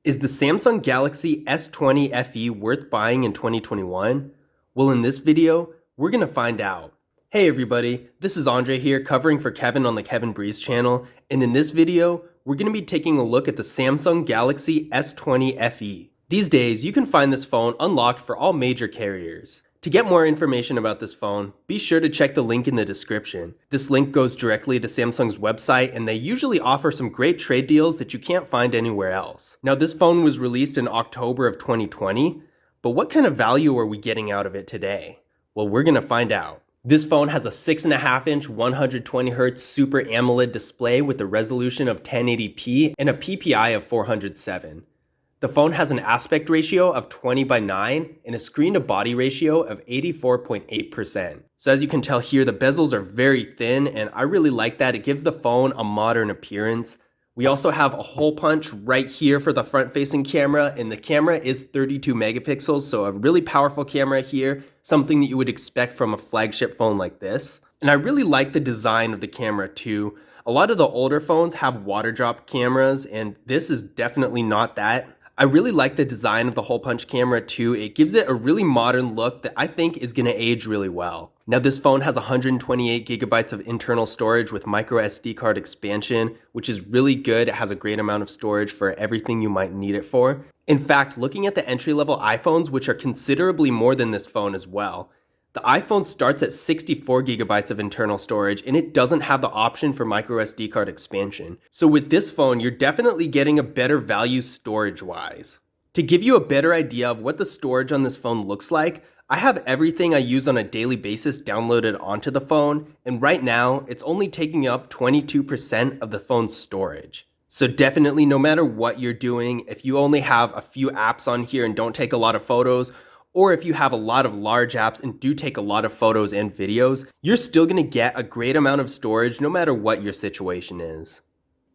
Is the Samsung Galaxy S20 FE worth buying in 2021? Well, in this video, we're going to find out. Hey everybody, this is Andre here covering for Kevin on the Kevin Breeze channel, and in this video, we're going to be taking a look at the Samsung Galaxy S20 FE. These days, you can find this phone unlocked for all major carriers. To get more information about this phone, be sure to check the link in the description. This link goes directly to Samsung's website, and they usually offer some great trade deals that you can't find anywhere else. Now, this phone was released in October of 2020, but what kind of value are we getting out of it today? Well, we're gonna find out. This phone has a 6.5-inch 120Hz Super AMOLED display with a resolution of 1080p and a PPI of 407. The phone has an aspect ratio of 20:9 and a screen-to-body ratio of 84.8%. So as you can tell here, the bezels are very thin, and I really like that. It gives the phone a modern appearance. We also have a hole punch right here for the front-facing camera, and the camera is 32 megapixels, so a really powerful camera here, something that you would expect from a flagship phone like this. And I really like the design of the camera too. A lot of the older phones have water drop cameras, and this is definitely not that. I really like the design of the hole punch camera too. It gives it a really modern look that I think is going to age really well. Now this phone has 128 gigabytes of internal storage with micro SD card expansion, which is really good. It has a great amount of storage for everything you might need it for. In fact, looking at the entry-level iPhones, which are considerably more than this phone as well, the iPhone starts at 64 gigabytes of internal storage, and it doesn't have the option for micro SD card expansion. So with this phone, you're definitely getting a better value storage-wise. To give you a better idea of what the storage on this phone looks like, I have everything I use on a daily basis downloaded onto the phone, and right now, it's only taking up 22% of the phone's storage. So definitely, no matter what you're doing, if you only have a few apps on here and don't take a lot of photos, or if you have a lot of large apps and do take a lot of photos and videos, you're still going to get a great amount of storage no matter what your situation is.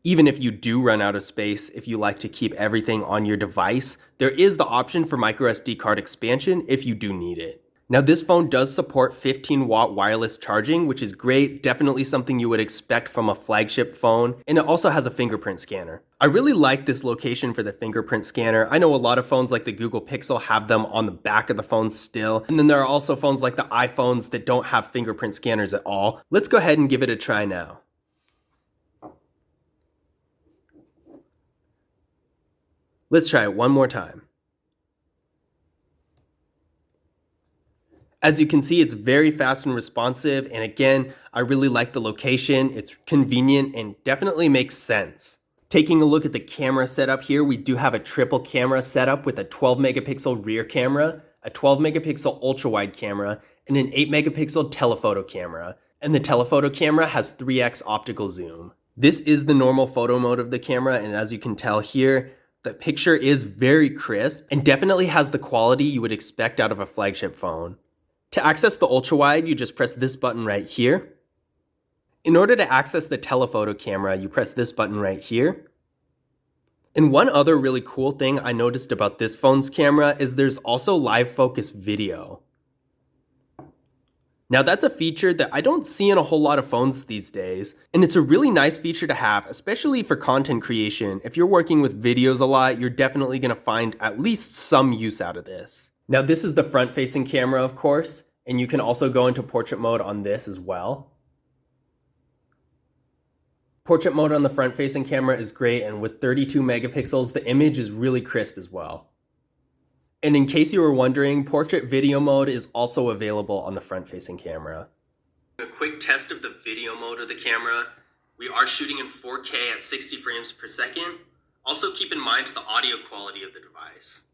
Even if you do run out of space, if you like to keep everything on your device, there is the option for micro SD card expansion if you do need it. Now this phone does support 15-watt wireless charging, which is great, definitely something you would expect from a flagship phone, and it also has a fingerprint scanner. I really like this location for the fingerprint scanner. I know a lot of phones like the Google Pixel have them on the back of the phone still, and then there are also phones like the iPhones that don't have fingerprint scanners at all. Let's go ahead and give it a try now. Let's try it one more time. As you can see, it's very fast and responsive, and again, I really like the location. It's convenient and definitely makes sense. Taking a look at the camera setup here, we do have a triple camera setup with a 12 megapixel rear camera, a 12 megapixel ultra wide camera, and an 8 megapixel telephoto camera. And the telephoto camera has 3x optical zoom. This is the normal photo mode of the camera, and as you can tell here, the picture is very crisp and definitely has the quality you would expect out of a flagship phone. To access the ultra-wide, you just press this button right here. In order to access the telephoto camera, you press this button right here. And one other really cool thing I noticed about this phone's camera is there's also live focus video. Now that's a feature that I don't see in a whole lot of phones these days, and it's a really nice feature to have, especially for content creation. If you're working with videos a lot, you're definitely going to find at least some use out of this. Now this is the front-facing camera, of course, and you can also go into portrait mode on this as well. Portrait mode on the front-facing camera is great, and with 32 megapixels, the image is really crisp as well. And in case you were wondering, portrait video mode is also available on the front-facing camera. A quick test of the video mode of the camera. We are shooting in 4K at 60 frames per second. Also keep in mind the audio quality of the device.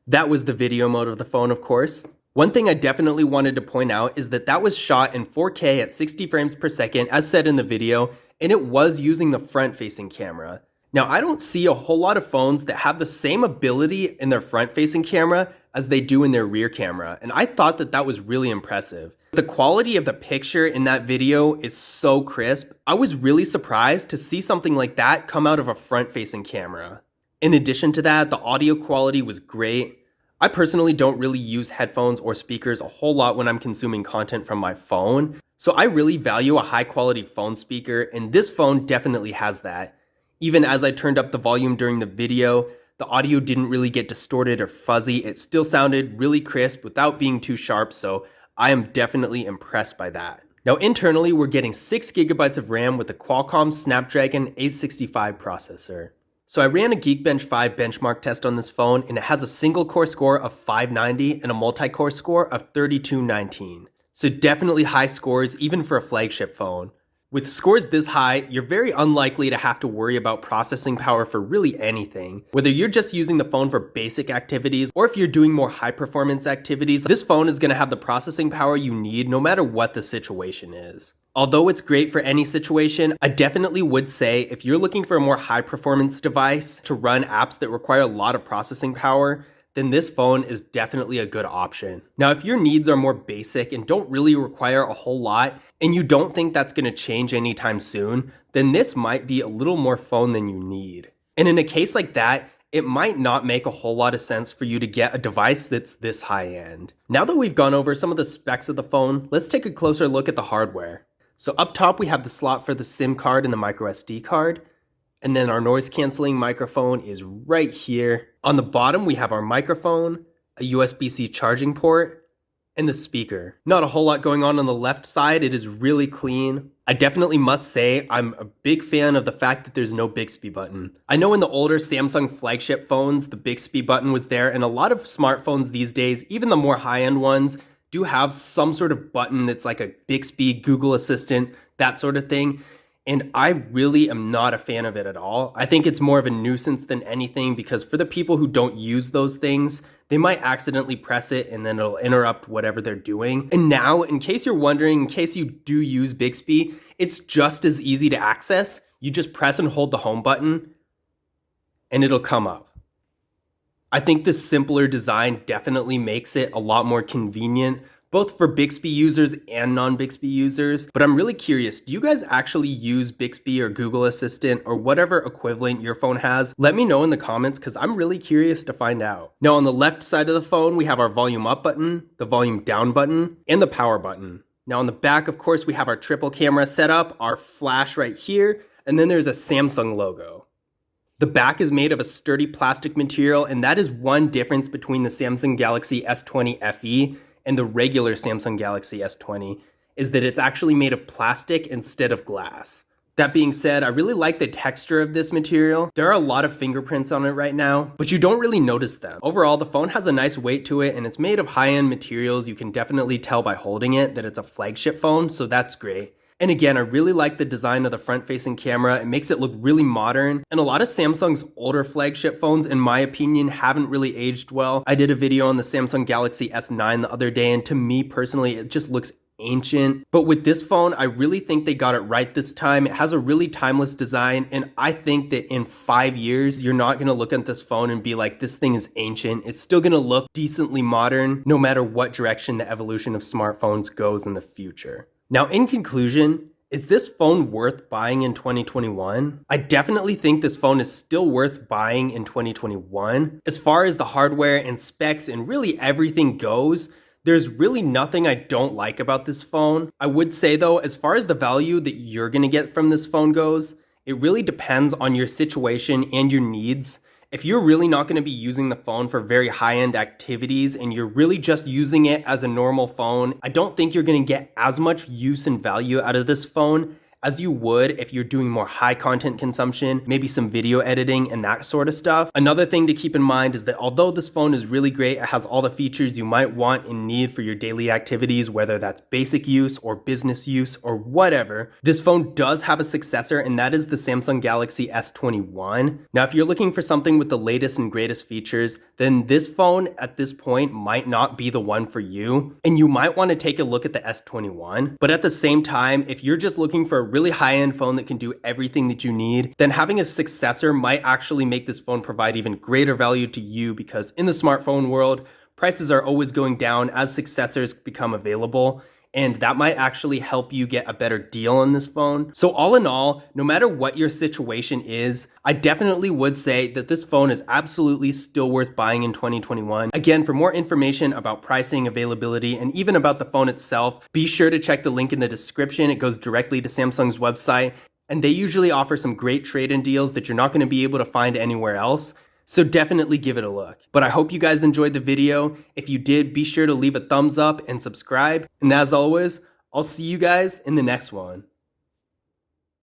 That was the video mode of the phone, of course. One thing I definitely wanted to point out is that was shot in 4K at 60 frames per second, as said in the video, and it was using the front-facing camera. Now, I don't see a whole lot of phones that have the same ability in their front-facing camera as they do in their rear camera, and I thought that was really impressive. The quality of the picture in that video is so crisp. I was really surprised to see something like that come out of a front-facing camera. In addition to that, the audio quality was great. I personally don't really use headphones or speakers a whole lot when I'm consuming content from my phone, so I really value a high-quality phone speaker, and this phone definitely has that. Even as I turned up the volume during the video, the The audio didn't really get distorted or fuzzy. It still sounded really crisp without being too sharp, so I am definitely impressed by that. Now internally, we're getting 6GB of RAM with the Qualcomm Snapdragon 865 processor. So I ran a Geekbench 5 benchmark test on this phone, and it has a single core score of 590 and a multi-core score of 3219. So definitely high scores even for a flagship phone. With scores this high, you're very unlikely to have to worry about processing power for really anything. Whether you're just using the phone for basic activities, or if you're doing more high performance activities, this phone is going to have the processing power you need no matter what the situation is. Although it's great for any situation, I definitely would say if you're looking for a more high performance device to run apps that require a lot of processing power, then this phone is definitely a good option. Now, if your needs are more basic and don't really require a whole lot, and you don't think that's going to change anytime soon, then this might be a little more phone than you need. And in a case like that, it might not make a whole lot of sense for you to get a device that's this high end. Now that we've gone over some of the specs of the phone, let's take a closer look at the hardware. So up top, we have the slot for the SIM card and the micro SD card. And then our noise canceling microphone is right here. On the bottom, we have our microphone, a USB-C charging port, and the speaker. Not a whole lot going on the left side. It is really clean. I definitely must say I'm a big fan of the fact that there's no Bixby button. I know in the older Samsung flagship phones, the Bixby button was there, and a lot of smartphones these days, even the more high-end ones, do have some sort of button that's like a Bixby, Google Assistant, that sort of thing. And I really am not a fan of it at all. I think it's more of a nuisance than anything because for the people who don't use those things, they might accidentally press it and then it'll interrupt whatever they're doing. And now, in case you're wondering, in case you do use Bixby, it's just as easy to access. You just press and hold the home button and it'll come up. I think this simpler design definitely makes it a lot more convenient, both for Bixby users and non-Bixby users. But I'm really curious, do you guys actually use Bixby or Google Assistant or whatever equivalent your phone has? Let me know in the comments because I'm really curious to find out. Now on the left side of the phone, we have our volume up button, the volume down button, and the power button. Now on the back, of course, we have our triple camera setup, our flash right here, and then there's a Samsung logo. The back is made of a sturdy plastic material, and that is one difference between the Samsung Galaxy S20 FE and the regular Samsung Galaxy S20, is that it's actually made of plastic instead of glass. That being said, I really like the texture of this material. There are a lot of fingerprints on it right now, but you don't really notice them. Overall, the phone has a nice weight to it and it's made of high-end materials. You can definitely tell by holding it that it's a flagship phone, so that's great. And again, I really like the design of the front-facing camera. It makes it look really modern. And a lot of Samsung's older flagship phones, in my opinion, haven't really aged well. I did a video on the Samsung Galaxy S9 the other day, and to me personally, it just looks ancient. But with this phone, I really think they got it right this time. It has a really timeless design, and I think that in 5 years, you're not gonna look at this phone and be like, this thing is ancient. It's still gonna look decently modern, no matter what direction the evolution of smartphones goes in the future. Now, in conclusion, is this phone worth buying in 2021? I definitely think this phone is still worth buying in 2021. As far as the hardware and specs and really everything goes, there's really nothing I don't like about this phone. I would say though, as far as the value that you're gonna get from this phone goes, it really depends on your situation and your needs. If you're really not going to be using the phone for very high-end activities and you're really just using it as a normal phone, I don't think you're going to get as much use and value out of this phone as you would if you're doing more high content consumption, maybe some video editing and that sort of stuff. Another thing to keep in mind is that although this phone is really great, it has all the features you might want and need for your daily activities, whether that's basic use or business use or whatever, this phone does have a successor, and that is the Samsung Galaxy S21. Now, if you're looking for something with the latest and greatest features, then this phone at this point might not be the one for you, and you might want to take a look at the S21. But at the same time, if you're just looking for a really high-end phone that can do everything that you need, then having a successor might actually make this phone provide even greater value to you, because in the smartphone world, prices are always going down as successors become available, and that might actually help you get a better deal on this phone. So all in all, no matter what your situation is, I definitely would say that this phone is absolutely still worth buying in 2021. Again, for more information about pricing, availability, and even about the phone itself, be sure to check the link in the description. It goes directly to Samsung's website, and they usually offer some great trade-in deals that you're not going to be able to find anywhere else. So definitely give it a look. But I hope you guys enjoyed the video. If you did, be sure to leave a thumbs up and subscribe. And as always, I'll see you guys in the next one.